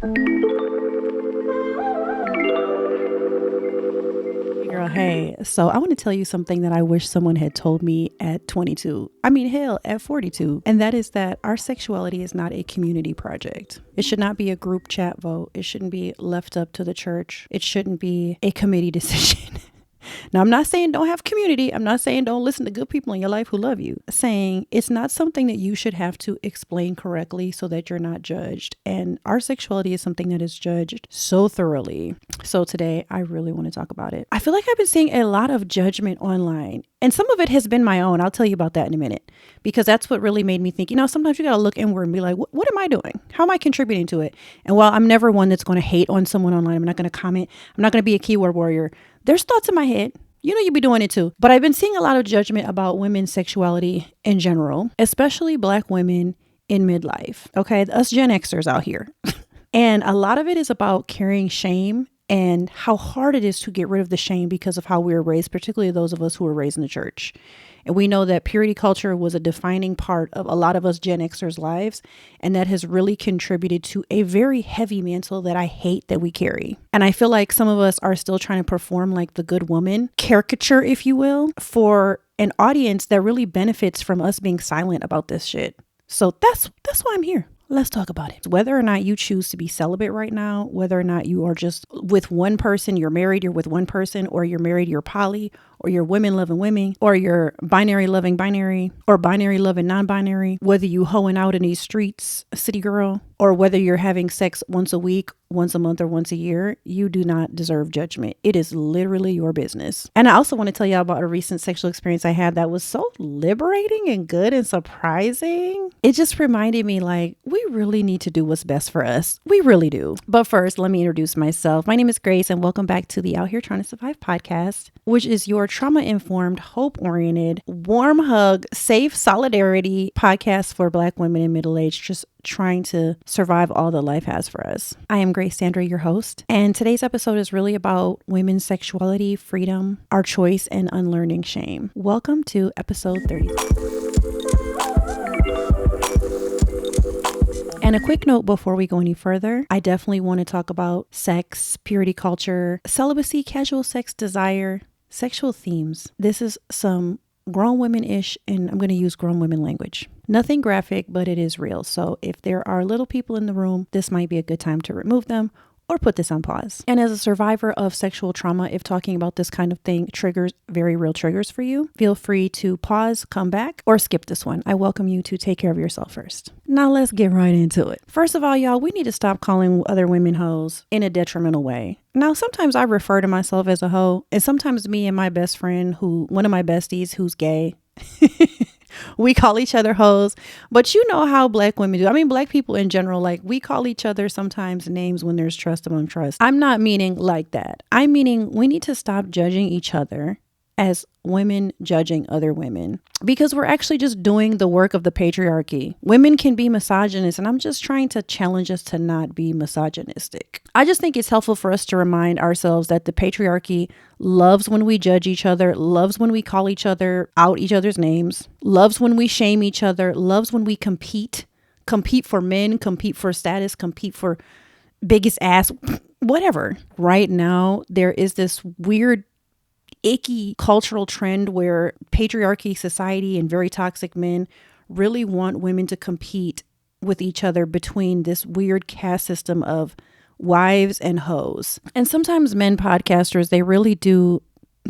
Girl, hey, so I want to tell you something that I wish someone had told me at 22. I mean, hell, at 42. And that is that our sexuality is not a community project. It should not be a group chat vote. It shouldn't be left up to the church. It shouldn't be a committee decision. Now, I'm not saying don't have community. I'm not saying don't listen to good people in your life who love you. Saying it's not something that you should have to explain correctly so that you're not judged. And our sexuality is something that is judged so thoroughly. So today, I really want to talk about it. I feel like I've been seeing a lot of judgment online. And some of it has been my own. I'll tell you about that in a minute. Because that's what really made me think, sometimes you got to look inward and be like, what am I doing? How am I contributing to it? And while I'm never one that's going to hate on someone online, I'm not going to comment. I'm not going to be a keyboard warrior. There's thoughts in my head. You be doing it too. But I've been seeing a lot of judgment about women's sexuality in general, especially Black women in midlife. Okay, us Gen Xers out here. And a lot of it is about carrying shame and how hard it is to get rid of the shame because of how we were raised, particularly those of us who were raised in the church. And we know that purity culture was a defining part of a lot of us Gen Xers' lives. And that has really contributed to a very heavy mantle that I hate that we carry. And I feel like some of us are still trying to perform like the good woman caricature, if you will, for an audience that really benefits from us being silent about this shit. So that's why I'm here. Let's talk about it. Whether or not you choose to be celibate right now, whether or not you are just with one person, you're married, you're with one person, or you're married, you're poly, or you're women loving women, or you're binary loving binary, or binary loving non-binary, whether you hoeing out in these streets, city girl, or whether you're having sex once a week, once a month, or once a year, you do not deserve judgment. It is literally your business. And I also want to tell you about a recent sexual experience I had that was so liberating and good and surprising. It just reminded me like, we really need to do what's best for us. We really do. But first, let me introduce myself. My name is Grace and welcome back to the Out Here Trying to Survive podcast, which is your trauma-informed, hope-oriented, warm hug, safe solidarity podcast for Black women in middle age, just trying to survive all that life has for us. I am Grace Sandra, your host, and today's episode is really about women's sexuality, freedom, our choice, and unlearning shame. Welcome to episode 30. And a quick note before we go any further, I definitely want to talk about sex, purity culture, celibacy, casual sex, desire, sexual themes. This is some grown women-ish, and I'm going to use grown women language. Nothing graphic, but it is real. So if there are little people in the room, this might be a good time to remove them or put this on pause. And as a survivor of sexual trauma, if talking about this kind of thing triggers very real triggers for you, feel free to pause, come back, or skip this one. I welcome you to take care of yourself first. Now let's get right into it. First of all, y'all, we need to stop calling other women hoes in a detrimental way. Now, sometimes I refer to myself as a hoe, and sometimes me and my best friend, one of my besties who's gay, we call each other hoes. But you know how Black women do. I mean, Black people in general, like we call each other sometimes names when there's trust among trust. I'm not meaning like that. I'm meaning we need to stop judging each other as women judging other women, because we're actually just doing the work of the patriarchy. Women can be misogynist, and I'm just trying to challenge us to not be misogynistic. I just think it's helpful for us to remind ourselves that the patriarchy loves when we judge each other, loves when we call each other out each other's names, loves when we shame each other, loves when we compete for men, compete for status, compete for biggest ass, whatever. Right now, there is this weird icky cultural trend where patriarchy society and very toxic men really want women to compete with each other between this weird caste system of wives and hoes. And sometimes men podcasters, they really do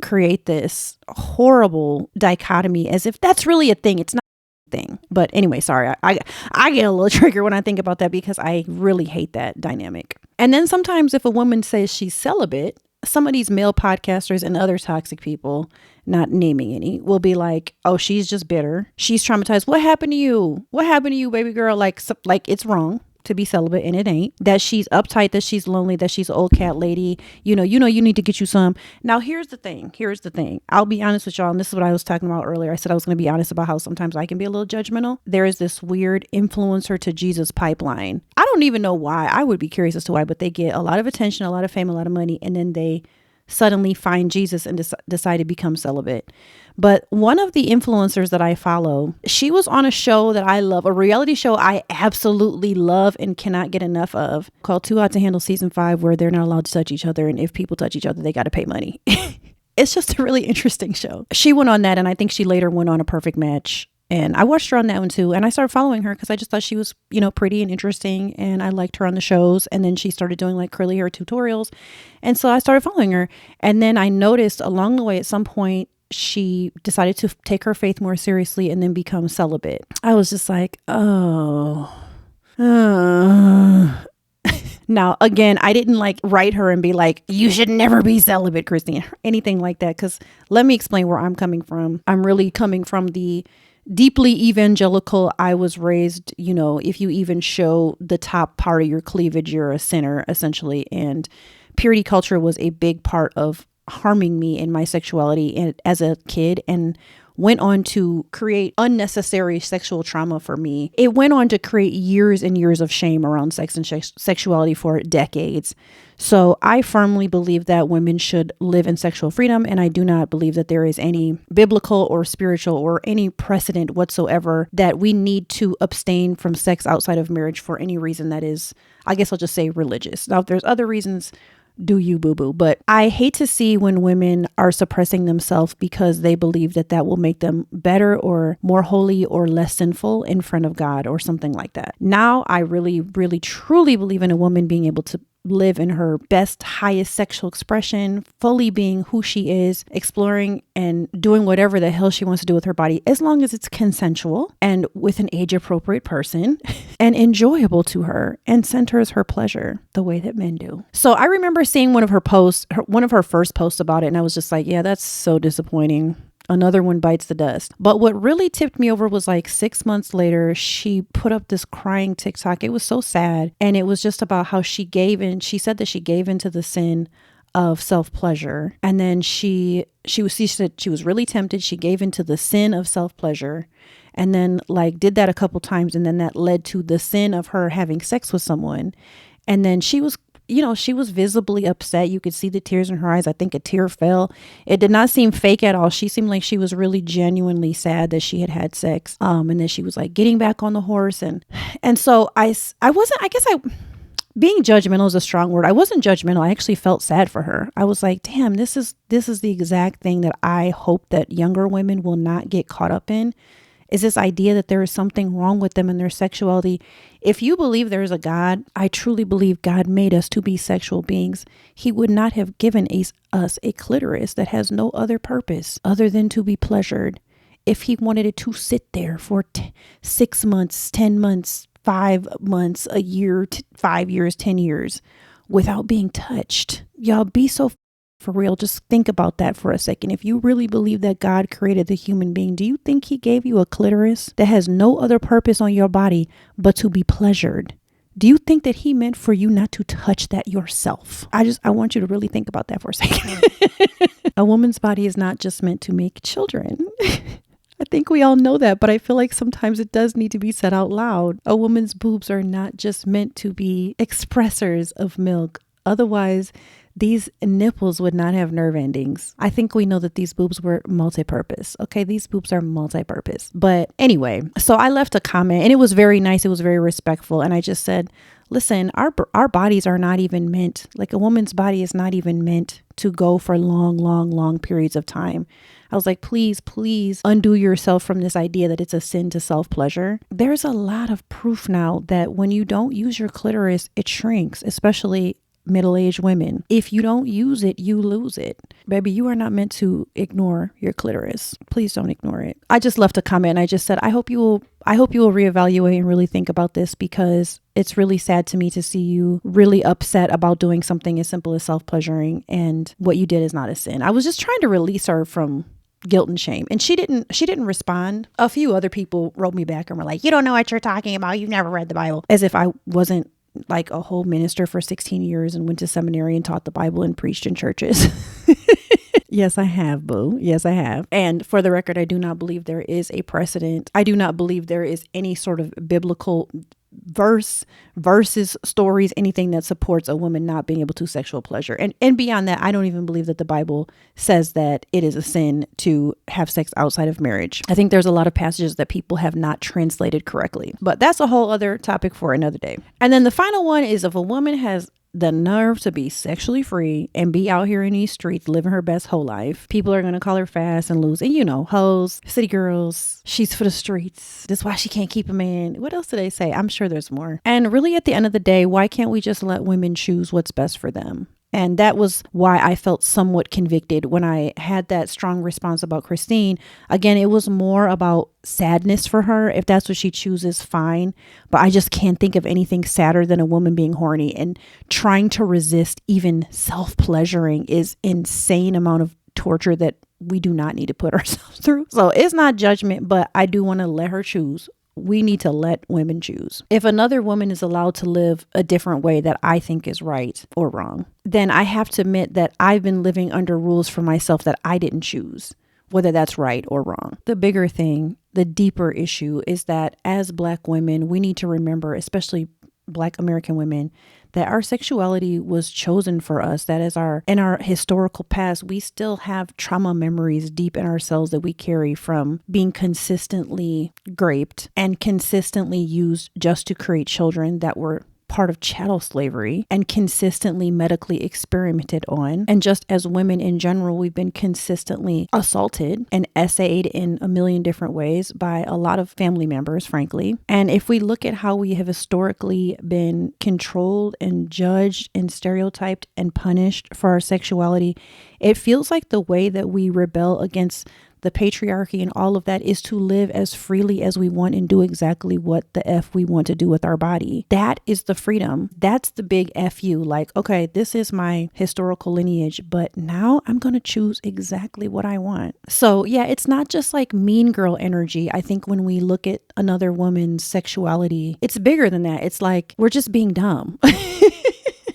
create this horrible dichotomy as if that's really a thing. It's not a thing. But anyway, sorry, I get a little triggered when I think about that because I really hate that dynamic. And then sometimes if a woman says she's celibate, some of these male podcasters and other toxic people, not naming any, will be like, oh, she's just bitter. She's traumatized. What happened to you? What happened to you, baby girl? Like it's wrong to be celibate, and it ain't. That she's uptight, that she's lonely, that she's an old cat lady. You need to get you some. Now, here's the thing. I'll be honest with y'all, and this is what I was talking about earlier. I said I was going to be honest about how sometimes I can be a little judgmental. There is this weird influencer to Jesus pipeline. I don't even know why. I would be curious as to why, but they get a lot of attention, a lot of fame, a lot of money, and then they suddenly find Jesus and decide to become celibate. But one of the influencers that I follow, she was on a show that I love, a reality show I absolutely love and cannot get enough of, called Too Hot to Handle Season 5, where they're not allowed to touch each other. And if people touch each other, they got to pay money. It's just a really interesting show. She went on that, and I think she later went on A Perfect Match. And I watched her on that one too. And I started following her because I just thought she was, pretty and interesting. And I liked her on the shows. And then she started doing like curly hair tutorials. And so I started following her. And then I noticed along the way at some point, she decided to take her faith more seriously and then become celibate. I was just like, oh. Now, again, I didn't like write her and be like, you should never be celibate, Christine, or anything like that. Because let me explain where I'm coming from. I'm really coming from the deeply evangelical. I was raised, if you even show the top part of your cleavage, you're a sinner, essentially. And purity culture was a big part of harming me in my sexuality and as a kid, and went on to create unnecessary sexual trauma for me. It went on to create years and years of shame around sex and sexuality for decades. So I firmly believe that women should live in sexual freedom. And I do not believe that there is any biblical or spiritual or any precedent whatsoever that we need to abstain from sex outside of marriage for any reason that is, I guess I'll just say, religious. Now, if there's other reasons, do you, boo-boo. But I hate to see when women are suppressing themselves because they believe that that will make them better or more holy or less sinful in front of God or something like that. Now, I really, really, truly believe in a woman being able to live in her best, highest sexual expression, fully being who she is, exploring and doing whatever the hell she wants to do with her body, as long as it's consensual and with an age-appropriate person and enjoyable to her and centers her pleasure the way that men do. So I remember seeing one of her posts, one of her first posts about it, and I was just like, yeah, that's so disappointing. Another one bites the dust. But what really tipped me over was like 6 months later, she put up this crying TikTok. It was so sad. And it was just about how she gave in. She said that she gave into the sin of self-pleasure. And then she said she was really tempted. She gave into the sin of self-pleasure. And then like did that a couple times. And then that led to the sin of her having sex with someone. And then she was visibly upset. You could see the tears in her eyes. I think a tear fell. It did not seem fake at all. She seemed like she was really genuinely sad that she had sex. And then she was like getting back on the horse. And so being judgmental is a strong word. I wasn't judgmental. I actually felt sad for her. I was like, damn, this is the exact thing that I hope that younger women will not get caught up in. Is this idea that there is something wrong with them and their sexuality. If you believe there is a God, I truly believe God made us to be sexual beings. He would not have given us a clitoris that has no other purpose other than to be pleasured. If he wanted it to sit there for 6 months, 10 months, 5 months, a year, 5 years, 10 years without being touched. Y'all be so for real. Just think about that for a second. If you really believe that God created the human being, do you think he gave you a clitoris that has no other purpose on your body but to be pleasured? Do you think that he meant for you not to touch that yourself? I want you to really think about that for a second. A woman's body is not just meant to make children. I think we all know that, but I feel like sometimes it does need to be said out loud. A woman's boobs are not just meant to be expressors of milk. Otherwise, these nipples would not have nerve endings. I think we know that these boobs were multi-purpose. Okay, these boobs are multi-purpose. But anyway, so I left a comment and it was very nice. It was very respectful. And I just said, listen, our bodies are not even meant, like a woman's body is not even meant to go for long, long, long periods of time. I was like, please undo yourself from this idea that it's a sin to self-pleasure. There's a lot of proof now that when you don't use your clitoris, it shrinks, especially middle-aged women. If you don't use it, you lose it. Baby, you are not meant to ignore your clitoris. Please don't ignore it. I just left a comment and I just said, I hope you will reevaluate and really think about this, because it's really sad to me to see you really upset about doing something as simple as self-pleasuring, and what you did is not a sin. I was just trying to release her from guilt and shame. And she didn't respond. A few other people wrote me back and were like, you don't know what you're talking about. You've never read the Bible. As if I wasn't like a whole minister for 16 years and went to seminary and taught the Bible and preached in churches. Yes, I have, boo. Yes, I have. And for the record, I do not believe there is a precedent. I do not believe there is any sort of biblical verses, stories, anything that supports a woman not being able to sexual pleasure. And beyond that, I don't even believe that the Bible says that it is a sin to have sex outside of marriage. I think there's a lot of passages that people have not translated correctly, but that's a whole other topic for another day. And then the final one is, if a woman has the nerve to be sexually free and be out here in these streets living her best whole life, people are going to call her fast and loose. And you know, hoes, city girls, she's for the streets. That's why she can't keep a man. What else do they say? I'm sure there's more. And really, at the end of the day, why can't we just let women choose what's best for them? And that was why I felt somewhat convicted when I had that strong response about Christine. Again, it was more about sadness for her. If that's what she chooses, fine. But I just can't think of anything sadder than a woman being horny, and trying to resist even self-pleasuring is insane amount of torture that we do not need to put ourselves through. So it's not judgment, but I do want to let her choose. We need to let women choose. If another woman is allowed to live a different way that I think is right or wrong, then I have to admit that I've been living under rules for myself that I didn't choose, whether that's right or wrong. The bigger thing, the deeper issue, is that as Black women, we need to remember, especially Black American women, that our sexuality was chosen for us. That is in our historical past, we still have trauma memories deep in ourselves that we carry from being consistently raped and consistently used just to create children that were part of chattel slavery and consistently medically experimented on. And just as women in general, we've been consistently assaulted and essayed in a million different ways by a lot of family members, frankly. And if we look at how we have historically been controlled and judged and stereotyped and punished for our sexuality, it feels like the way that we rebel against the patriarchy and all of that is to live as freely as we want and do exactly what the F we want to do with our body. That is the freedom. That's the big FU. Like, okay, this is my historical lineage, but now I'm going to choose exactly what I want. So yeah, it's not just like mean girl energy. I think when we look at another woman's sexuality, it's bigger than that. It's like, we're just being dumb.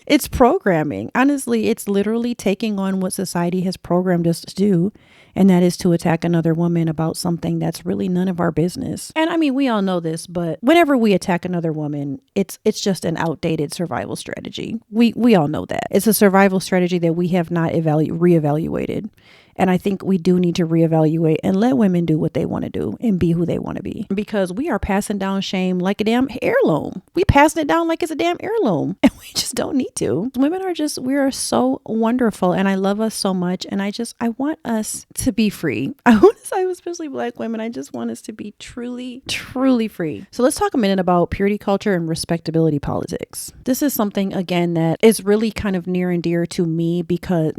It's programming. Honestly, it's literally taking on what society has programmed us to do. And that is to attack another woman about something that's really none of our business. And I mean, we all know this, but whenever we attack another woman, it's just an outdated survival strategy. We all know that. It's a survival strategy that we have not reevaluated. And I think we do need to reevaluate and let women do what they want to do and be who they want to be, because we are passing down shame like a damn heirloom. We passing it down like it's a damn heirloom, and we just don't need to. Women are we are so wonderful, and I love us so much. And I want us to be free. I want to say, especially Black women, I just want us to be truly, truly free. So let's talk a minute about purity culture and respectability politics. This is something, again, that is really kind of near and dear to me, because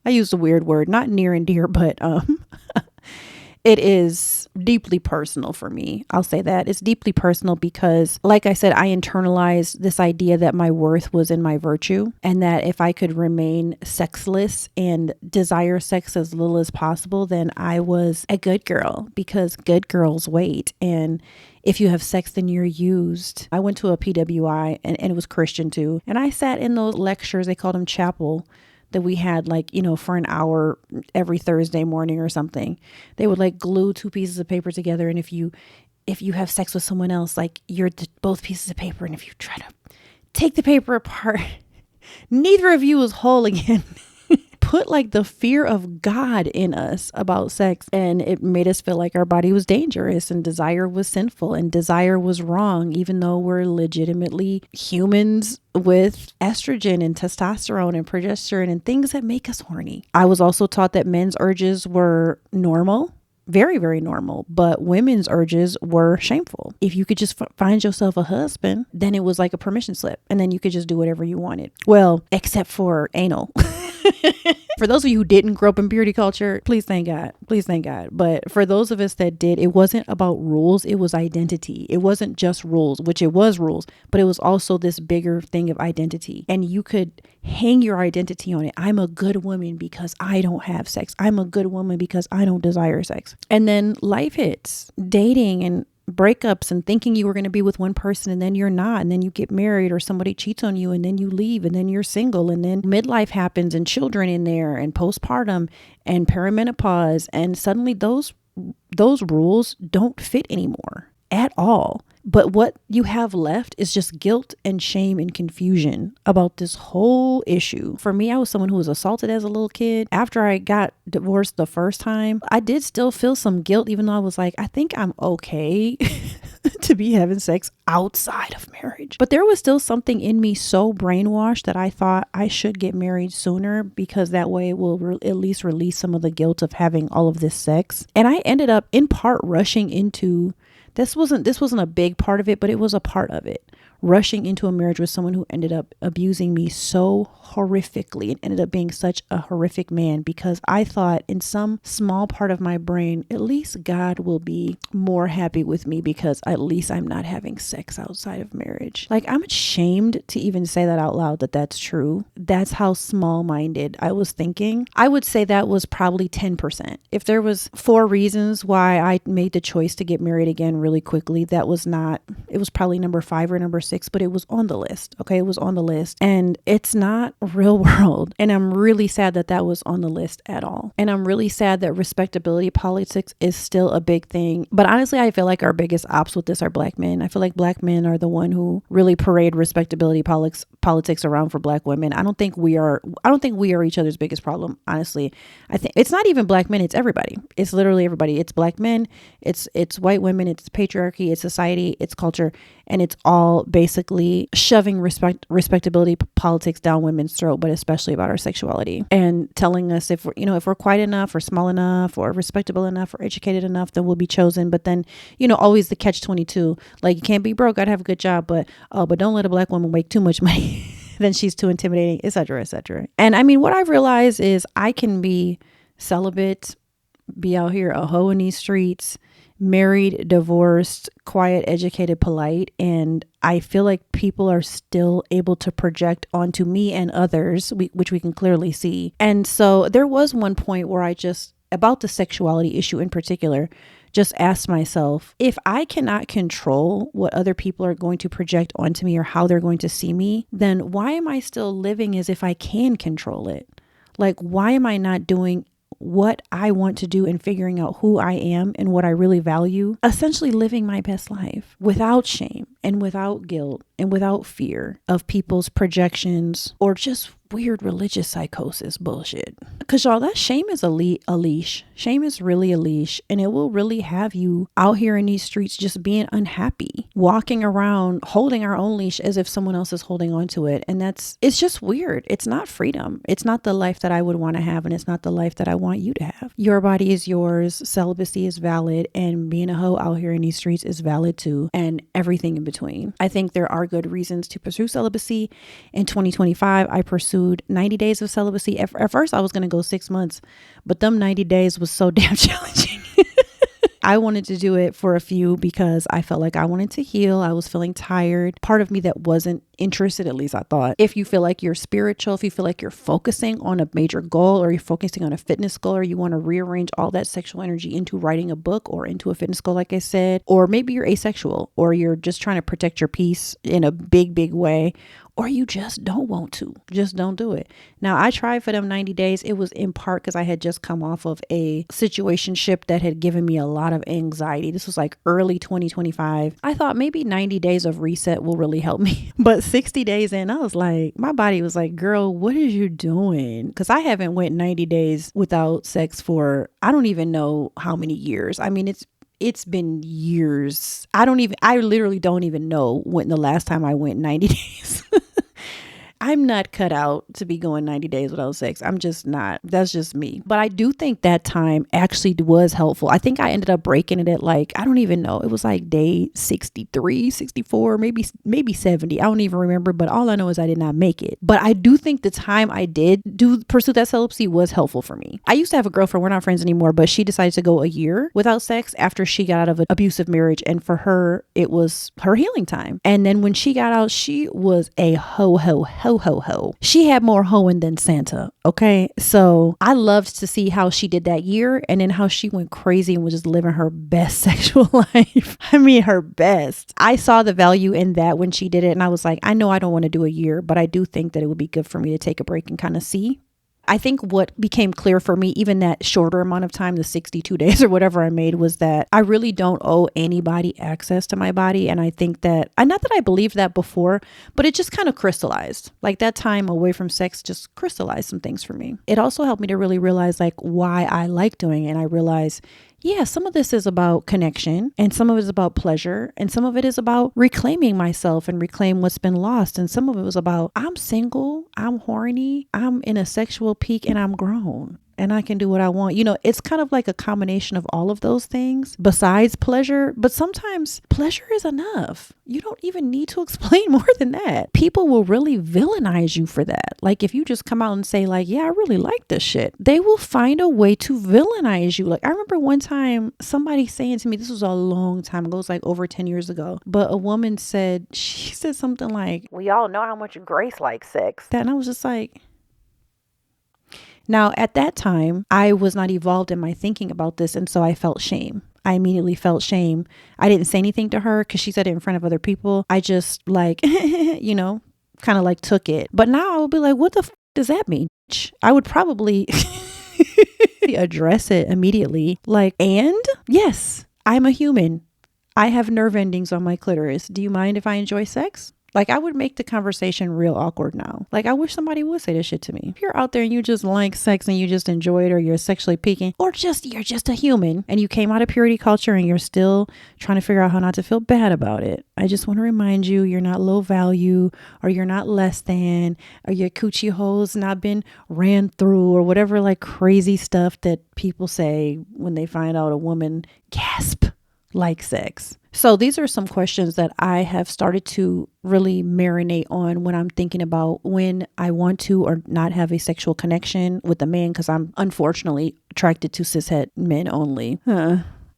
I used a weird word, not near and dear, but it is deeply personal for me. I'll say that. It's deeply personal because, like I said, I internalized this idea that my worth was in my virtue, and that if I could remain sexless and desire sex as little as possible, then I was a good girl, because good girls wait. And if you have sex, then you're used. I went to a PWI and it was Christian too. And I sat in those lectures, they called them chapel, that we had, like, you know, for an hour every Thursday morning or something. They would like glue two pieces of paper together. And if you have sex with someone else, like, you're both pieces of paper. And if you try to take the paper apart, neither of you is whole again. Put like the fear of God in us about sex, and it made us feel like our body was dangerous and desire was sinful and desire was wrong, even though we're legitimately humans with estrogen and testosterone and progesterone and things that make us horny. I was also taught that men's urges were normal, very, very normal, but women's urges were shameful. If you could just find yourself a husband, then it was like a permission slip, and then you could just do whatever you wanted. Well, except for anal. For those of you who didn't grow up in purity culture, please thank God. Please thank God. But for those of us that did, it wasn't about rules. It was identity. It wasn't just rules, which it was rules, but it was also this bigger thing of identity. And you could hang your identity on it. I'm a good woman because I don't have sex. I'm a good woman because I don't desire sex. And then life hits, dating and breakups and thinking you were going to be with one person and then you're not, and then you get married or somebody cheats on you and then you leave and then you're single, and then midlife happens and children in there and postpartum and perimenopause, and suddenly those rules don't fit anymore at all. But what you have left is just guilt and shame and confusion about this whole issue. For me, I was someone who was assaulted as a little kid. After I got divorced the first time, I did still feel some guilt, even though I was like, I think I'm okay to be having sex outside of marriage. But there was still something in me so brainwashed that I thought I should get married sooner, because that way it will at least release some of the guilt of having all of this sex. And I ended up in part rushing into this wasn't a big part of it, but it was a part of it. Rushing into a marriage with someone who ended up abusing me so horrifically and ended up being such a horrific man, because I thought in some small part of my brain, at least God will be more happy with me because at least I'm not having sex outside of marriage. Like, I'm ashamed to even say that out loud, that that's true. That's how small-minded I was thinking. I would say that was probably 10%. If there was 4 reasons why I made the choice to get married again really quickly, it was probably number 5 or number 6, but it was on the list. Okay. It was on the list, and it's not real world. And I'm really sad that that was on the list at all. And I'm really sad that respectability politics is still a big thing. But honestly, I feel like our biggest ops with this are black men. I feel like black men are the one who really parade respectability politics around for black women. I don't think we are each other's biggest problem. Honestly, I think it's not even black men. It's everybody. It's literally everybody. It's black men. It's white women. It's patriarchy. It's society. It's culture. And it's all basically shoving respectability politics down women's throat, but especially about our sexuality, and telling us if we're quiet enough or small enough or respectable enough or educated enough, then we'll be chosen. But then, always the catch-22, like, you can't be broke, gotta have a good job, but don't let a black woman make too much money. Then she's too intimidating, etc., etc. And I mean, what I've realized is I can be celibate, be out here a hoe in these streets, married, divorced, quiet, educated, polite, and I feel like people are still able to project onto me and others, which we can clearly see. And so there was one point where I just, about the sexuality issue in particular, just asked myself, if I cannot control what other people are going to project onto me or how they're going to see me, then why am I still living as if I can control it? Like, why am I not doing what I want to do and figuring out who I am and what I really value, essentially living my best life without shame and without guilt and without fear of people's projections or just weird religious psychosis bullshit. Because y'all, that shame is a leash. Shame is really a leash, and it will really have you out here in these streets just being unhappy, walking around holding our own leash as if someone else is holding on to it. And it's just weird. It's not freedom. It's not the life that I would want to have, and it's not the life that I want you to have. Your body is yours. Celibacy is valid, and being a hoe out here in these streets is valid too, and everything in between. I think there are good reasons to pursue celibacy. In 2025, I pursued 90 days of celibacy. At first, I was going to go 6 months, but them 90 days was so damn challenging. I wanted to do it for a few because I felt like I wanted to heal. I was feeling tired. Part of me that wasn't interested, at least I thought. If you feel like you're spiritual, if you feel like you're focusing on a major goal, or you're focusing on a fitness goal, or you want to rearrange all that sexual energy into writing a book or into a fitness goal, like I said, or maybe you're asexual, or you're just trying to protect your peace in a big, big way, or you just don't want to, just don't do it. Now, I tried for them 90 days. It was in part because I had just come off of a situationship that had given me a lot of anxiety. This was like early 2025. I thought maybe 90 days of reset will really help me. But 60 days in, I was like, my body was like, girl, what is you doing? Because I haven't went 90 days without sex for, I don't even know how many years. I mean, it's been years. I literally don't even know when the last time I went 90 days. I'm not cut out to be going 90 days without sex. I'm just not. That's just me. But I do think that time actually was helpful. I think I ended up breaking it at like, I don't even know. It was like day 63, 64, maybe 70. I don't even remember. But all I know is I did not make it. But I do think the time I did pursue that celibacy was helpful for me. I used to have a girlfriend. We're not friends anymore, but she decided to go a year without sex after she got out of an abusive marriage. And for her, it was her healing time. And then when she got out, she was a ho. She had more hoeing than Santa. Okay. So I loved to see how she did that year, and then how she went crazy and was just living her best sexual life. I mean, her best. I saw the value in that when she did it. And I was like, I know I don't want to do a year, but I do think that it would be good for me to take a break and kind of see I think what became clear for me, even that shorter amount of time, the 62 days or whatever I made, was that I really don't owe anybody access to my body. And I think that, not that I believed that before, but it just kind of crystallized. Like that time away from sex just crystallized some things for me. It also helped me to really realize like why I like doing it. And I realized, yeah, some of this is about connection and some of it is about pleasure and some of it is about reclaiming myself and reclaim what's been lost. And some of it was about I'm single, I'm horny, I'm in a sexual peak and I'm grown and I can do what I want. You know, it's kind of like a combination of all of those things besides pleasure. But sometimes pleasure is enough. You don't even need to explain more than that. People will really villainize you for that. Like if you just come out and say like, yeah, I really like this shit, they will find a way to villainize you. Like I remember one time somebody saying to me, this was a long time ago, it was like over 10 years ago, but a woman she said something like, we all know how much Grace likes sex. And I was just like, now, at that time, I was not evolved in my thinking about this. And so I felt shame. I immediately felt shame. I didn't say anything to her because she said it in front of other people. I just like, you know, kind of like took it. But now I would be like, what the does that mean? I would probably address it immediately. Like, and yes, I'm a human. I have nerve endings on my clitoris. Do you mind if I enjoy sex? Like I would make the conversation real awkward now. Like I wish somebody would say this shit to me. If you're out there and you just like sex and you just enjoy it or you're sexually peaking or you're just a human and you came out of purity culture and you're still trying to figure out how not to feel bad about it. I just want to remind you, you're not low value or you're not less than or your coochie hole's not been ran through or whatever like crazy stuff that people say when they find out a woman gasp like sex. So these are some questions that I have started to really marinate on when I'm thinking about when I want to or not have a sexual connection with a man, because I'm unfortunately attracted to cishet men only.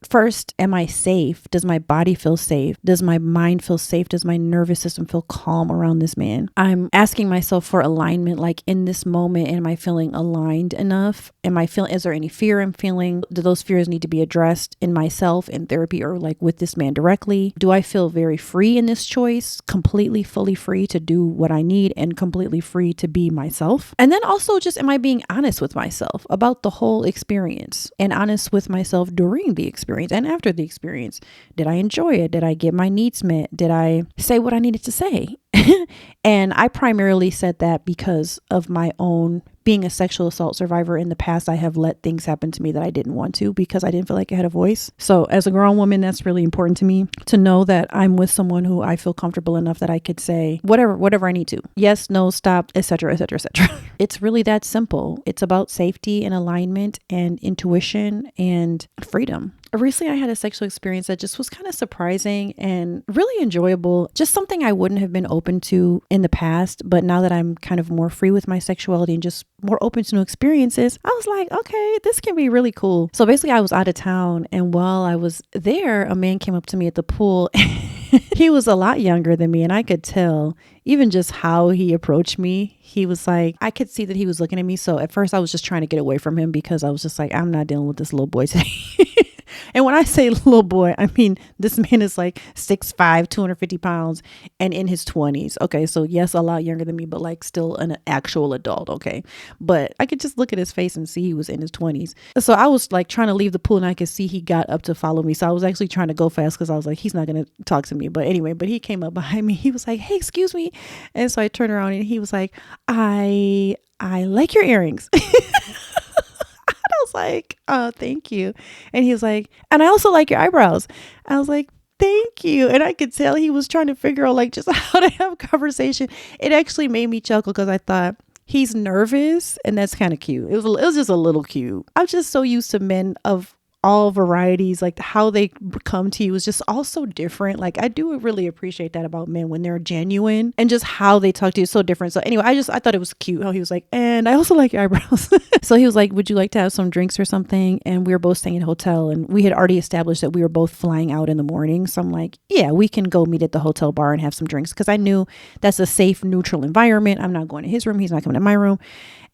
First, am I safe? Does my body feel safe? Does my mind feel safe? Does my nervous system feel calm around this man? I'm asking myself for alignment. Like in this moment, am I feeling aligned enough? Is there any fear I'm feeling? Do those fears need to be addressed in myself in therapy or like with this man directly? Do I feel very free in this choice? Completely, fully free to do what I need and completely free to be myself? And then also just, am I being honest with myself about the whole experience and honest with myself during the experience? And after the experience? Did I enjoy it? Did I get my needs met? Did I say what I needed to say? And I primarily said that because of my own being a sexual assault survivor. In the past, I have let things happen to me that I didn't want to because I didn't feel like I had a voice. So as a grown woman, that's really important to me to know that I'm with someone who I feel comfortable enough that I could say whatever I need to. Yes, no, stop, etc., etc., etc. It's really that simple. It's about safety and alignment and intuition and freedom. Recently, I had a sexual experience that just was kind of surprising and really enjoyable. Just something I wouldn't have been open to in the past. But now that I'm kind of more free with my sexuality and just more open to new experiences, I was like, okay, this can be really cool. So basically, I was out of town. And while I was there, a man came up to me at the pool. He was a lot younger than me. And I could tell even just how he approached me. He was like, I could see that he was looking at me. So at first I was just trying to get away from him because I was just like, I'm not dealing with this little boy today. And when I say little boy, I mean, this man is like 6'5", 250 pounds and in his 20s. Okay. So yes, a lot younger than me, but like still an actual adult. Okay. But I could just look at his face and see he was in his 20s. So I was like trying to leave the pool and I could see he got up to follow me. So I was actually trying to go fast because I was like, he's not going to talk to me. But anyway, but he came up behind me. He was like, hey, excuse me. And so I turned around and he was like, I like your earrings. I was like, oh, thank you. And he was like, and I also like your eyebrows. I was like, thank you. And I could tell he was trying to figure out like just how to have a conversation. It actually made me chuckle because I thought he's nervous and that's kind of cute. It was just a little cute. I'm just so used to men of all varieties, like how they come to you is just all so different. Like I do really appreciate that about men when they're genuine and just how they talk to you is so different. So anyway, I thought it was cute how he was like, and I also like your eyebrows. So he was like, would you like to have some drinks or something? And we were both staying in a hotel and we had already established that we were both flying out in the morning. So I'm like, yeah, we can go meet at the hotel bar and have some drinks because I knew that's a safe, neutral environment. I'm not going to his room. He's not coming to my room.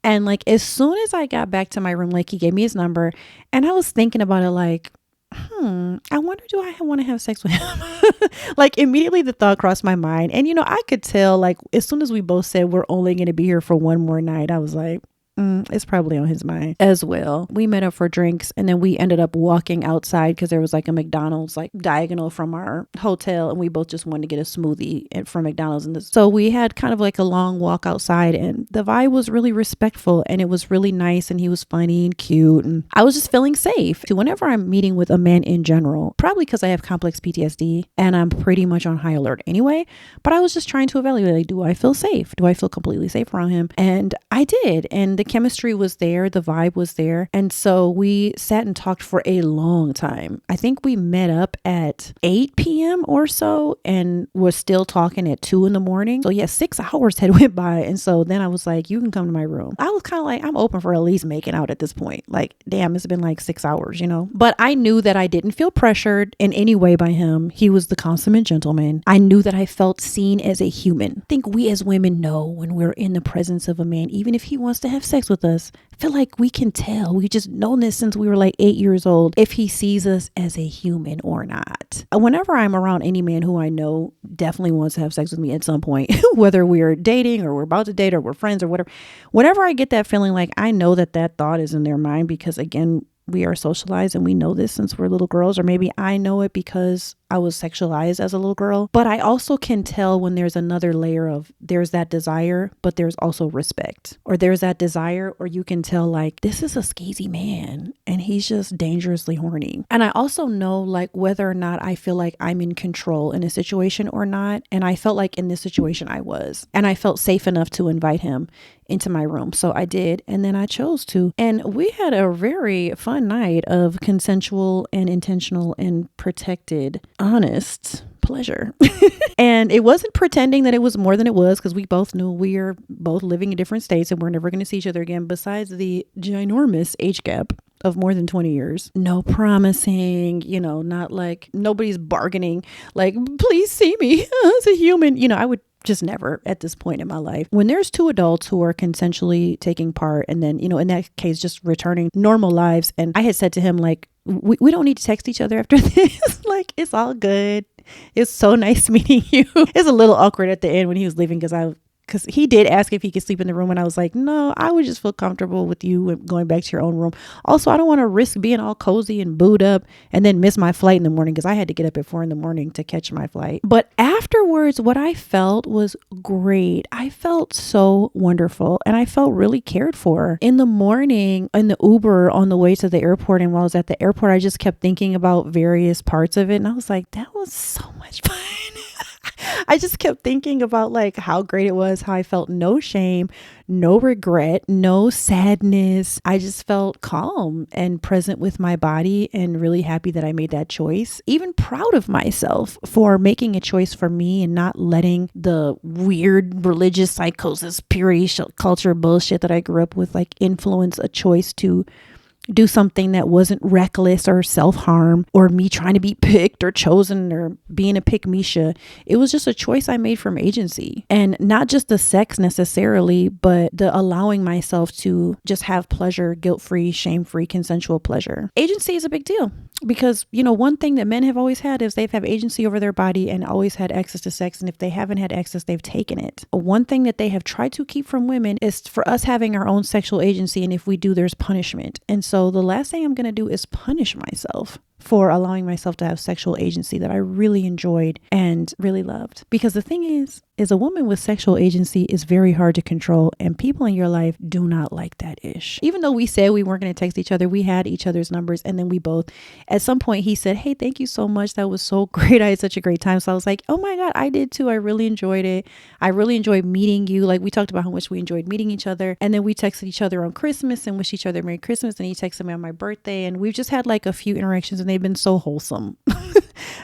And like, as soon as I got back to my room, like he gave me his number and I was thinking about it like, I wonder, do I want to have sex with him? Like immediately the thought crossed my mind. And, you know, I could tell like as soon as we both said we're only going to be here for one more night, I was like, It's probably on his mind as well. We met up for drinks and then we ended up walking outside because there was like a McDonald's like diagonal from our hotel, and we both just wanted to get a smoothie from McDonald's. So we had kind of like a long walk outside, and the vibe was really respectful and it was really nice, and he was funny and cute, and I was just feeling safe. Whenever I'm meeting with a man in general, probably because I have complex PTSD and I'm pretty much on high alert anyway, but I was just trying to evaluate, like, do I feel safe? Do I feel completely safe around him? And I did. And the chemistry was there. The vibe was there. And so we sat and talked for a long time. I think we met up at 8 p.m. or so and were still talking at 2 in the morning. So yeah, 6 hours had went by. And so then I was like, you can come to my room. I was kind of like, I'm open for at least making out at this point. Like, damn, it's been like 6 hours, you know? But I knew that I didn't feel pressured in any way by him. He was the consummate gentleman. I knew that I felt seen as a human. I think we as women know when we're in the presence of a man, even if he wants to have sex with us, I feel like we can tell. We just known this since we were like 8 years old, if he sees us as a human or not. Whenever I'm around any man who I know definitely wants to have sex with me at some point, whether we're dating or we're about to date or we're friends or whatever, whenever I get that feeling, like I know that that thought is in their mind, because again, we are socialized and we know this since we're little girls, or maybe I know it because I was sexualized as a little girl. But I also can tell when there's another layer of there's that desire, but there's also respect, or there's that desire, or you can tell like this is a skeezy man and he's just dangerously horny. And I also know like whether or not I feel like I'm in control in a situation or not. And I felt like in this situation I was, and I felt safe enough to invite him into my room. So I did. And then I chose to. And we had a very fun night of consensual and intentional and protected, honest pleasure. And it wasn't pretending that it was more than it was, because we both knew we are both living in different states and we're never going to see each other again, besides the ginormous age gap of more than 20 years. No promising, you know, not like nobody's bargaining, like, please see me as a human. You know, I would just never at this point in my life. When there's two adults who are consensually taking part, and then, you know, in that case, just returning normal lives. And I had said to him, like, we don't need to text each other after this. Like, it's all good. It's so nice meeting you. It's a little awkward at the end when he was leaving, because he did ask if he could sleep in the room, and I was like, no, I would just feel comfortable with you going back to your own room. Also, I don't want to risk being all cozy and booed up and then miss my flight in the morning, because I had to get up at 4 a.m. to catch my flight. But afterwards, what I felt was great. I felt so wonderful, and I felt really cared for. In the morning, in the Uber on the way to the airport, and while I was at the airport, I just kept thinking about various parts of it, and I was like, that was so much fun. I just kept thinking about like how great it was, how I felt no shame, no regret, no sadness. I just felt calm and present with my body, and really happy that I made that choice. Even proud of myself for making a choice for me and not letting the weird religious psychosis, purity culture bullshit that I grew up with like influence a choice to do something that wasn't reckless or self-harm, or me trying to be picked or chosen or being a pick-misha. It was just a choice I made from agency, and not just the sex necessarily, but the allowing myself to just have pleasure, guilt-free, shame-free, consensual pleasure. Agency is a big deal, because, you know, one thing that men have always had is they've had agency over their body and always had access to sex. And if they haven't had access, they've taken it. One thing that they have tried to keep from women is for us having our own sexual agency. And if we do, there's punishment. And so the last thing I'm going to do is punish myself for allowing myself to have sexual agency that I really enjoyed and really loved. Because the thing is a woman with sexual agency is very hard to control, and people in your life do not like that ish. Even though we said we weren't going to text each other, we had each other's numbers, and then we both, at some point he said, hey, thank you so much. That was so great. I had such a great time. So I was like, oh my God, I did too. I really enjoyed it. I really enjoyed meeting you. Like, we talked about how much we enjoyed meeting each other. And then we texted each other on Christmas and wished each other Merry Christmas. And he texted me on my birthday, and we've just had like a few interactions, and they've been so wholesome.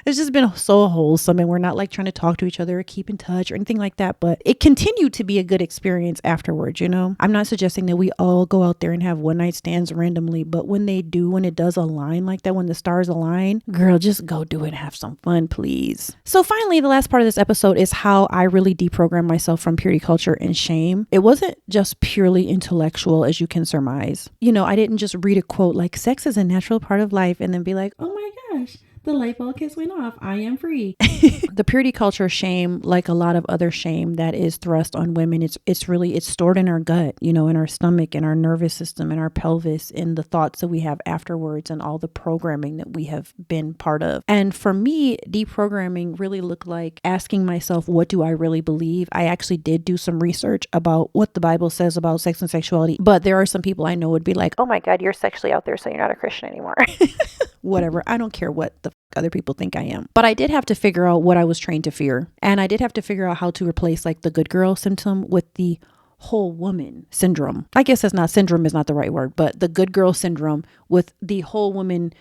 It's just been so wholesome, and we're not like trying to talk to each other or keep in touch or anything like that, but it continued to be a good experience afterwards. You know, I'm not suggesting that we all go out there and have one night stands randomly, but when they do, when it does align like that, when the stars align, girl, just go do it and have some fun, please. So finally, the last part of this episode is how I really deprogrammed myself from purity culture and shame. It wasn't just purely intellectual, as you can surmise. You know, I didn't just read a quote like sex is a natural part of life and then be like, oh my gosh, The light bulb just went off. I am free. The purity culture shame, like a lot of other shame that is thrust on women, it's stored in our gut, in our stomach, in our nervous system, in our pelvis, in the thoughts that we have afterwards, and all the programming that we have been part of. And for me, deprogramming really looked like asking myself, what do I really believe? I actually did do some research about what the Bible says about sex and sexuality, but there are some people I know would be like, oh my God, you're sexually out there, so you're not a Christian anymore. Whatever. I don't care what the other people think I am. But I did have to figure out what I was trained to fear. And I did have to figure out how to replace like the good girl symptom with the whole woman syndrome. I guess syndrome is not the right word, but the good girl syndrome with the whole woman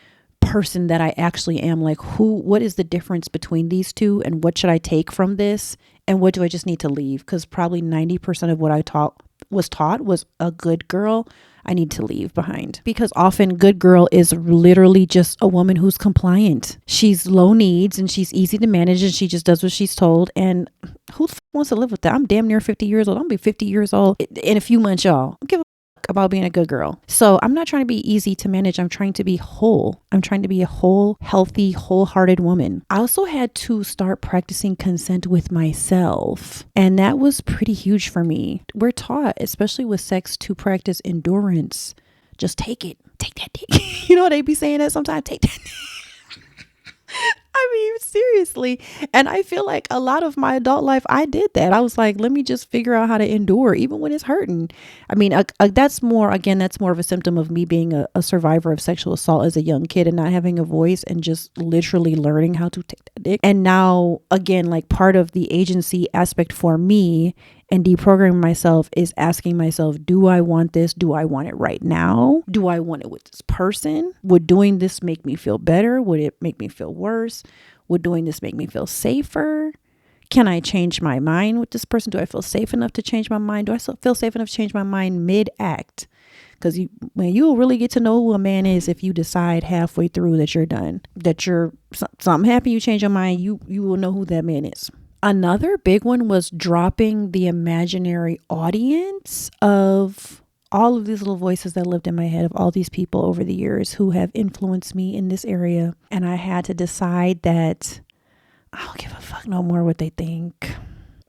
person that I actually am. Like what is the difference between these two, and what should I take from this, and what do I just need to leave? Because probably 90% of what I was taught was a good girl I need to leave behind, because often good girl is literally just a woman who's compliant. She's low needs and she's easy to manage, and she just does what she's told. And who the wants to live with that? I'm damn near 50 years old. I'm gonna be 50 years old in a few months, y'all. Don't give a fuck about being a good girl. So I'm not trying to be easy to manage. I'm trying to be whole. I'm trying to be a whole, healthy, wholehearted woman. I also had to start practicing consent with myself. And that was pretty huge for me. We're taught, especially with sex, to practice endurance. Just take it. Take that dick. You know, they be saying that sometimes. Take that. I mean, seriously. And I feel like a lot of my adult life, I did that. I was like, let me just figure out how to endure, even when it's hurting. I mean, that's more of a symptom of me being a survivor of sexual assault as a young kid and not having a voice, and just literally learning how to take that dick. And now, again, like part of the agency aspect for me and deprogramming myself is asking myself, do I want this? Do I want it right now? Do I want it with this person? Would doing this make me feel better? Would it make me feel worse? Would doing this make me feel safer? Can I change my mind with this person? Do I feel safe enough to change my mind? Do I feel safe enough to change my mind mid-act? Because you'll really get to know who a man is if you decide halfway through that you're done, that you're something happened, you change your mind, you will know who that man is. Another big one was dropping the imaginary audience of all of these little voices that lived in my head, of all these people over the years who have influenced me in this area. And I had to decide that I don't give a fuck no more what they think.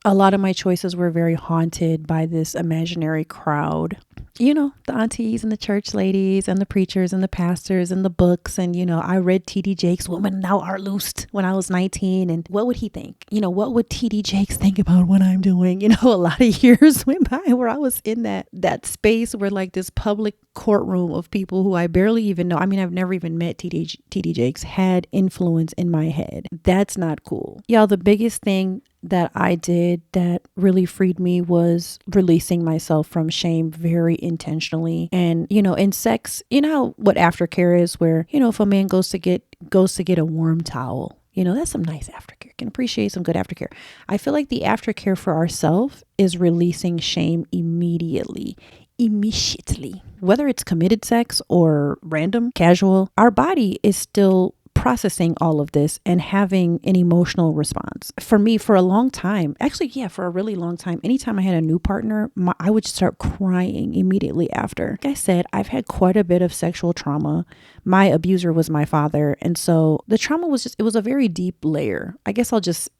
A lot of my choices were very haunted by this imaginary crowd. You know, the aunties and the church ladies and the preachers and the pastors and the books. And, I read T.D. Jakes' Women Thou Art Loosed when I was 19. And what would he think? What would T.D. Jakes think about what I'm doing? A lot of years went by where I was in that space where like this public courtroom of people who I barely even know. I mean, I've never even met T.D. Jakes had influence in my head. That's not cool. Y'all, the biggest thing that I did that really freed me was releasing myself from shame very intentionally. And, in sex, what aftercare is, where, if a man goes to get a warm towel, that's some nice aftercare. Can appreciate some good aftercare. I feel like the aftercare for ourselves is releasing shame immediately, whether it's committed sex or random, casual. Our body is still processing all of this and having an emotional response. For me, for a long time, for a really long time, anytime I had a new partner, I would start crying immediately after. Like I said, I've had quite a bit of sexual trauma. My abuser was my father. And so the trauma was it was a very deep layer. I guess I'll just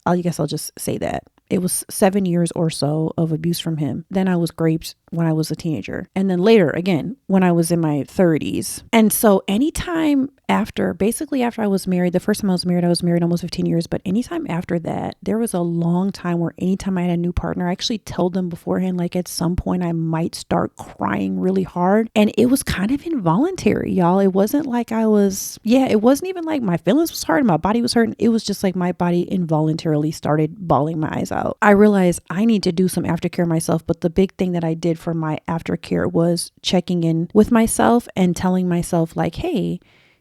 say that. It was 7 years or so of abuse from him. Then I was raped when I was a teenager. And then later again, when I was in my 30s. And so anytime after I was married, the first time I was married almost 15 years. But anytime after that, there was a long time where anytime I had a new partner, I actually told them beforehand, like at some point I might start crying really hard. And it was kind of involuntary, y'all. It wasn't like it wasn't even like my feelings was hurting, my body was hurting. It was just like my body involuntarily started bawling my eyes out. I realized I need to do some aftercare myself. But the big thing that I did for my aftercare was checking in with myself and telling myself like, hey,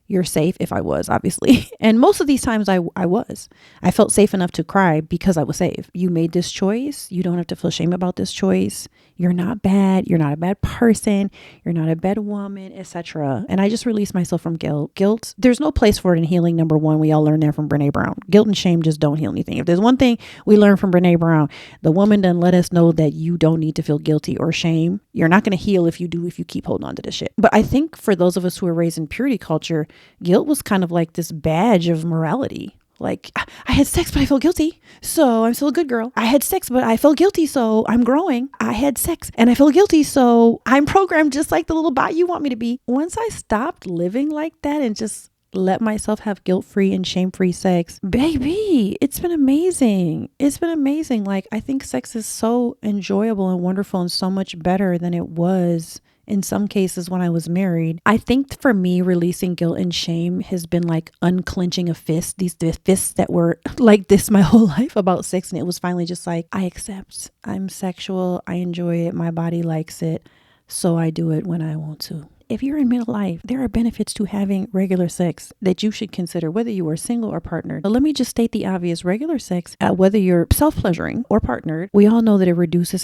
you're safe. If I was, obviously. And most of these times I was. I felt safe enough to cry because I was safe. You made this choice. You don't have to feel shame about this choice. You're not bad. You're not a bad person. You're not a bad woman, etc. And I just released myself from guilt. There's no place for it in healing. Number one, we all learned that from Brene Brown. Guilt and shame just don't heal anything. If there's one thing we learned from Brene Brown, the woman done let us know that you don't need to feel guilty or shame. You're not going to heal if you keep holding on to this shit. But I think for those of us who are raised in purity culture, guilt was kind of like this badge of morality. Like, I had sex, but I feel guilty, so I'm still a good girl. I had sex, but I feel guilty, so I'm growing. I had sex and I feel guilty, so I'm programmed just like the little bot you want me to be. Once I stopped living like that and just let myself have guilt-free and shame-free sex, baby, it's been amazing. It's been amazing. Like, I think sex is so enjoyable and wonderful and so much better than it was in some cases when I was married. I think for me, releasing guilt and shame has been like unclenching a fist, these fists that were like this my whole life about sex. And it was finally just like, I accept, I'm sexual, I enjoy it, my body likes it, so I do it when I want to. If you're in midlife, there are benefits to having regular sex that you should consider, whether you are single or partnered. But let me just state the obvious. Regular sex, whether you're self-pleasuring or partnered, we all know that it reduces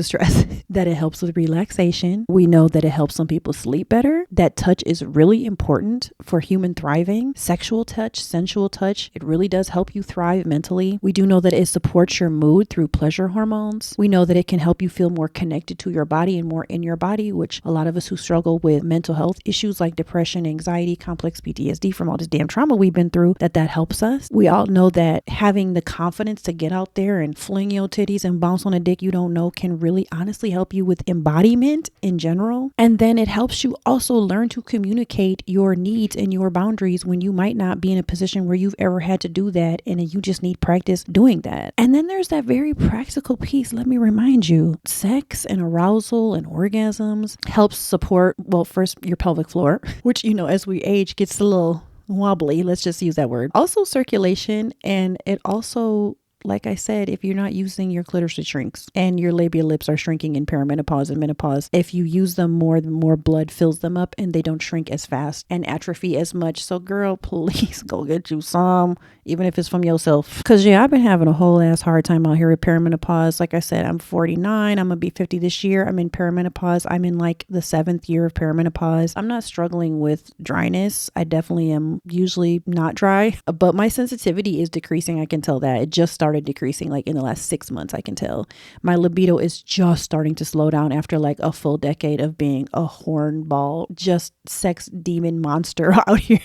stress, that it helps with relaxation. We know that it helps some people sleep better. That touch is really important for human thriving. Sexual touch, sensual touch, it really does help you thrive mentally. We do know that it supports your mood through pleasure hormones. We know that it can help you feel more connected to your body and more in your body, which a lot of us who struggle with mental health issues like depression, anxiety, complex PTSD from all this damn trauma we've been through, that helps us. We all know that having the confidence to get out there and fling your titties and bounce on a dick you don't know can really honestly help you with embodiment in general. And then it helps you also learn to communicate your needs and your boundaries when you might not be in a position where you've ever had to do that, and you just need practice doing that. And then there's that very practical piece. Let me remind you, sex and arousal and orgasms helps support, well, first your pelvic floor, which, as we age gets a little wobbly. Let's just use that word. Also circulation. And it also, like I said, if you're not using your clitoris, it shrinks, and your labial lips are shrinking in perimenopause and menopause. If you use them more, the more blood fills them up and they don't shrink as fast and atrophy as much. So girl, please go get you some, even if it's from yourself. Cause I've been having a whole ass hard time out here with perimenopause. Like I said, I'm 49. I'm gonna be 50 this year. I'm in perimenopause. I'm in like the 7th year of perimenopause. I'm not struggling with dryness. I definitely am usually not dry, but my sensitivity is decreasing. I can tell that. It just started decreasing like in the last 6 months. I can tell my libido is just starting to slow down after like a full decade of being a hornball, just sex demon monster out here.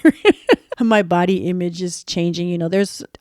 My body image is changing.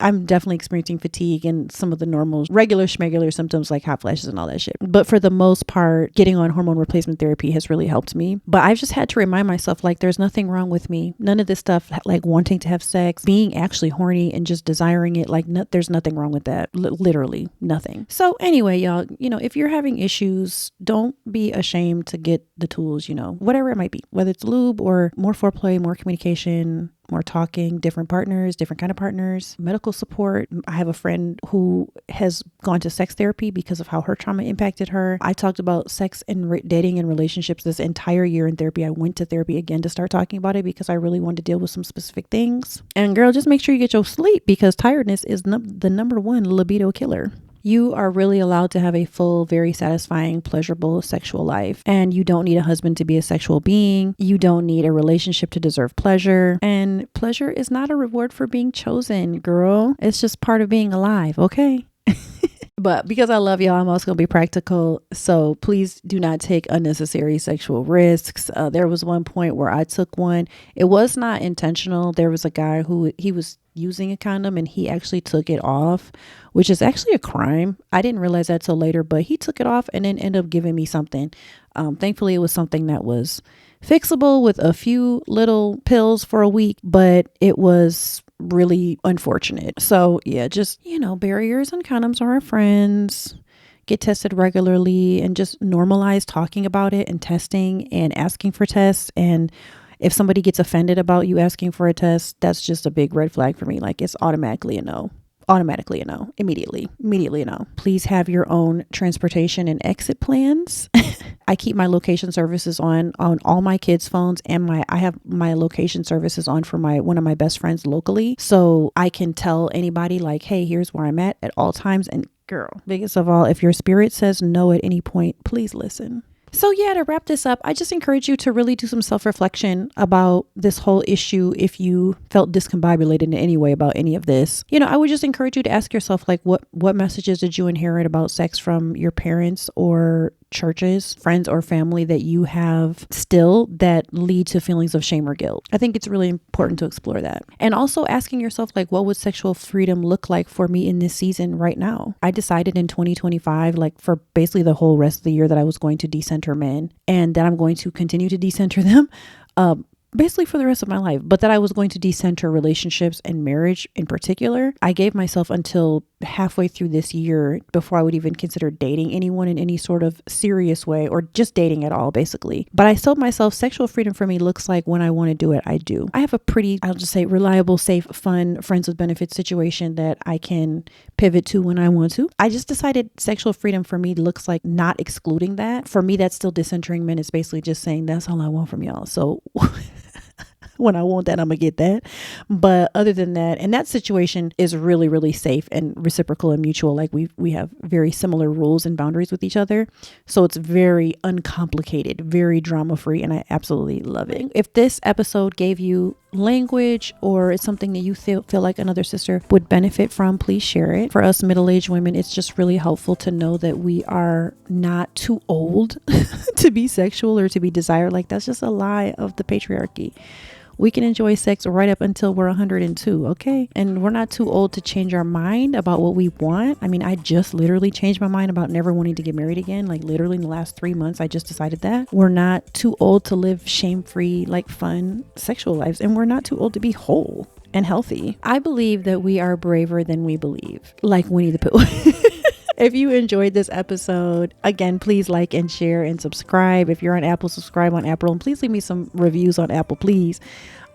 I'm definitely experiencing fatigue and some of the normal regular schmegular symptoms like hot flashes and all that shit. But for the most part, getting on hormone replacement therapy has really helped me. But I've just had to remind myself, like, there's nothing wrong with me. None of this stuff, like wanting to have sex, being actually horny and just desiring it, like there's nothing wrong with that. Literally nothing. So anyway, y'all, if you're having issues, don't be ashamed to get the tools, whatever it might be, whether it's lube or more foreplay, more communication, more talking, different partners, different kind of partners, medical support. I have a friend who has gone to sex therapy because of how her trauma impacted her. I talked about sex and dating and relationships this entire year in therapy. I went to therapy again to start talking about it because I really wanted to deal with some specific things. And girl, just make sure you get your sleep, because tiredness is the number one libido killer. You are really allowed to have a full, very satisfying, pleasurable sexual life. And you don't need a husband to be a sexual being. You don't need a relationship to deserve pleasure. And pleasure is not a reward for being chosen, girl. It's just part of being alive, okay? But because I love y'all, I'm also going to be practical. So please do not take unnecessary sexual risks. There was one point where I took one. It was not intentional. There was a guy who he was using a condom and he actually took it off, which is actually a crime. I didn't realize that till later, but he took it off and then ended up giving me something. Thankfully, it was something that was fixable with a few little pills for a week, but it was really unfortunate. So yeah, just, barriers and condoms are our friends. Get tested regularly and just normalize talking about it and testing and asking for tests. And if somebody gets offended about you asking for a test, that's just a big red flag for me. Like, it's automatically a no. Immediately a no. Please have your own transportation and exit plans. I keep my location services on all my kids' phones, and I have my location services on for one of my best friends locally, so I can tell anybody like, hey, here's where I'm at all times. And girl, biggest of all, if your spirit says no at any point, please listen. So yeah, to wrap this up, I just encourage you to really do some self-reflection about this whole issue. If you felt discombobulated in any way about any of this, I would just encourage you to ask yourself, like, what messages did you inherit about sex from your parents or churches, friends or family that you have still that lead to feelings of shame or guilt? I think it's really important to explore that. And also asking yourself, like, what would sexual freedom look like for me in this season right now? I decided in 2025, like for basically the whole rest of the year, that I was going to decenter men and that I'm going to continue to decenter them. Basically for the rest of my life, but that I was going to decenter relationships and marriage in particular. I gave myself until halfway through this year before I would even consider dating anyone in any sort of serious way, or just dating at all, basically. But I told myself sexual freedom for me looks like when I want to do it, I do. I have a pretty, I'll just say, reliable, safe, fun, friends with benefits situation that I can pivot to when I want to. I just decided sexual freedom for me looks like not excluding that. For me, that's still decentering men. It's basically just saying that's all I want from y'all. So when I want that, I'm gonna get that. But other than that, and that situation is really, really safe and reciprocal and mutual. Like we have very similar rules and boundaries with each other. So it's very uncomplicated, very drama free, and I absolutely love it. If this episode gave you language or it's something that you feel like another sister would benefit from, please share it. For us middle-aged women, it's just really helpful to know that we are not too old to be sexual or to be desired. Like, that's just a lie of the patriarchy. We can enjoy sex right up until we're 102, okay? And we're not too old to change our mind about what we want. I mean, I just literally changed my mind about never wanting to get married again. Like, literally in the last 3 months, I just decided that. We're not too old to live shame-free, like, fun sexual lives. And we're not too old to be whole and healthy. I believe that we are braver than we believe. Like Winnie the Pooh. If you enjoyed this episode, again, please like and share and subscribe. If you're on Apple, subscribe on Apple, and please leave me some reviews on Apple, please.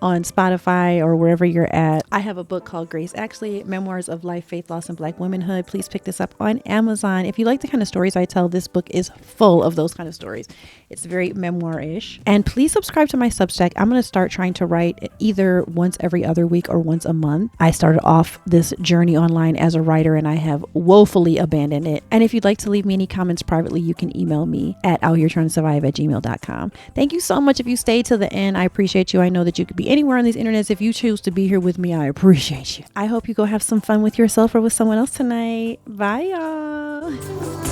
On Spotify or wherever you're at. I have a book called Grace Actually, Memoirs of Life, Faith, Loss, and Black Womanhood. Please pick this up on Amazon. If you like the kind of stories I tell, this book is full of those kind of stories. It's very memoir-ish. And please subscribe to my Substack. I'm going to start trying to write either once every other week or once a month. I started off this journey online as a writer and I have woefully abandoned it. And if you'd like to leave me any comments privately, you can email me at outheretryingtosurvive@gmail.com. Thank you so much if you stayed to the end. I appreciate you. I know that you could be anywhere on these internets. If you choose to be here with me, I appreciate you. I hope you go have some fun with yourself or with someone else tonight. Bye, y'all.